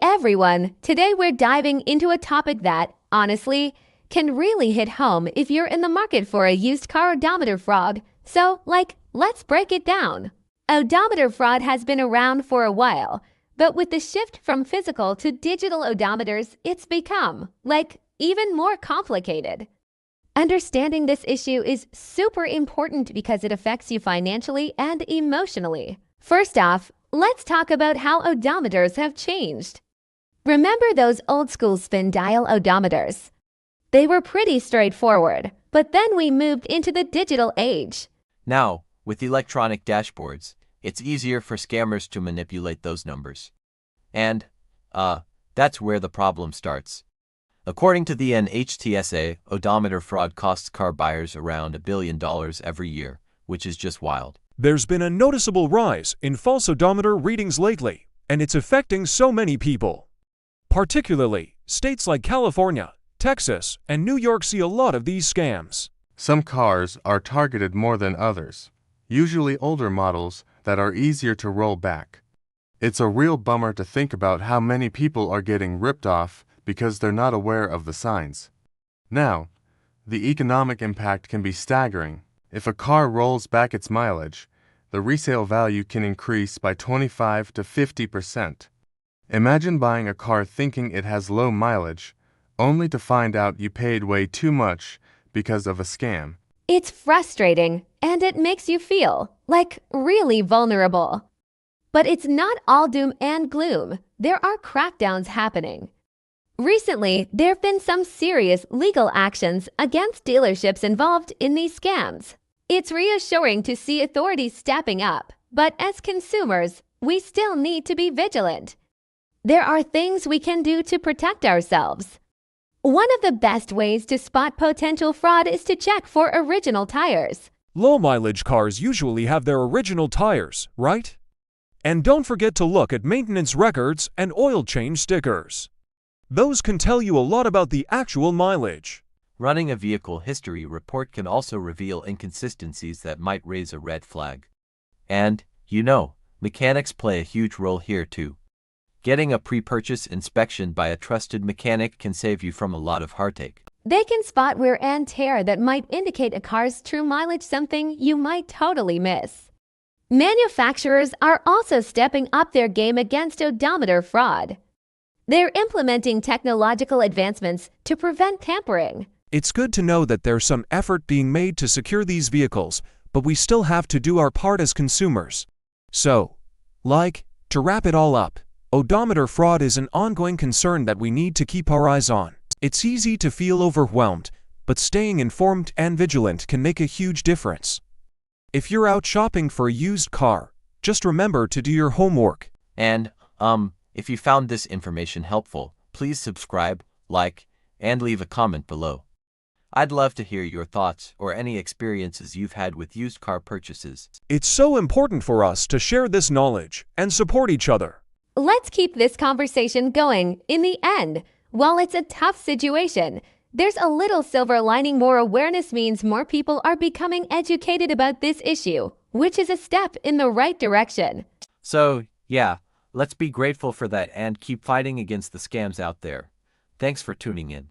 everyone! Today we're diving into a topic that, honestly, can really hit home if you're in the market for a used car odometer fraud. So, let's break it down. Odometer fraud has been around for a while, but with the shift from physical to digital odometers, it's become, even more complicated. Understanding this issue is super important because it affects you financially and emotionally. First off, let's talk about how odometers have changed. Remember those old-school spin dial odometers? They were pretty straightforward, but then we moved into the digital age. Now, with electronic dashboards, it's easier for scammers to manipulate those numbers. And, that's where the problem starts. According to the NHTSA, odometer fraud costs car buyers around $1 billion every year, which is just wild. There's been a noticeable rise in false odometer readings lately, and it's affecting so many people. Particularly, states like California, Texas, and New York see a lot of these scams. Some cars are targeted more than others, usually older models that are easier to roll back. It's a real bummer to think about how many people are getting ripped off because they're not aware of the signs. Now, the economic impact can be staggering. If a car rolls back its mileage, the resale value can increase by 25 to 50%. Imagine buying a car thinking it has low mileage, only to find out you paid way too much because of a scam. It's frustrating, and it makes you feel, really vulnerable. But it's not all doom and gloom. There are crackdowns happening. Recently, there have been some serious legal actions against dealerships involved in these scams. It's reassuring to see authorities stepping up, but as consumers, we still need to be vigilant. There are things we can do to protect ourselves. One of the best ways to spot potential fraud is to check for original tires. Low-mileage cars usually have their original tires, right? And don't forget to look at maintenance records and oil change stickers. Those can tell you a lot about the actual mileage. Running a vehicle history report can also reveal inconsistencies that might raise a red flag. And, mechanics play a huge role here too. Getting a pre-purchase inspection by a trusted mechanic can save you from a lot of heartache. They can spot wear and tear that might indicate a car's true mileage, something you might totally miss. Manufacturers are also stepping up their game against odometer fraud. They're implementing technological advancements to prevent tampering. It's good to know that there's some effort being made to secure these vehicles, but we still have to do our part as consumers. So, to wrap it all up, odometer fraud is an ongoing concern that we need to keep our eyes on. It's easy to feel overwhelmed, but staying informed and vigilant can make a huge difference. If you're out shopping for a used car, just remember to do your homework. And, if you found this information helpful, please subscribe, and leave a comment below. I'd love to hear your thoughts or any experiences you've had with used car purchases. It's so important for us to share this knowledge and support each other. Let's keep this conversation going. In the end, while it's a tough situation, there's a little silver lining. More awareness means more people are becoming educated about this issue, which is a step in the right direction. So, yeah, let's be grateful for that and keep fighting against the scams out there. Thanks for tuning in.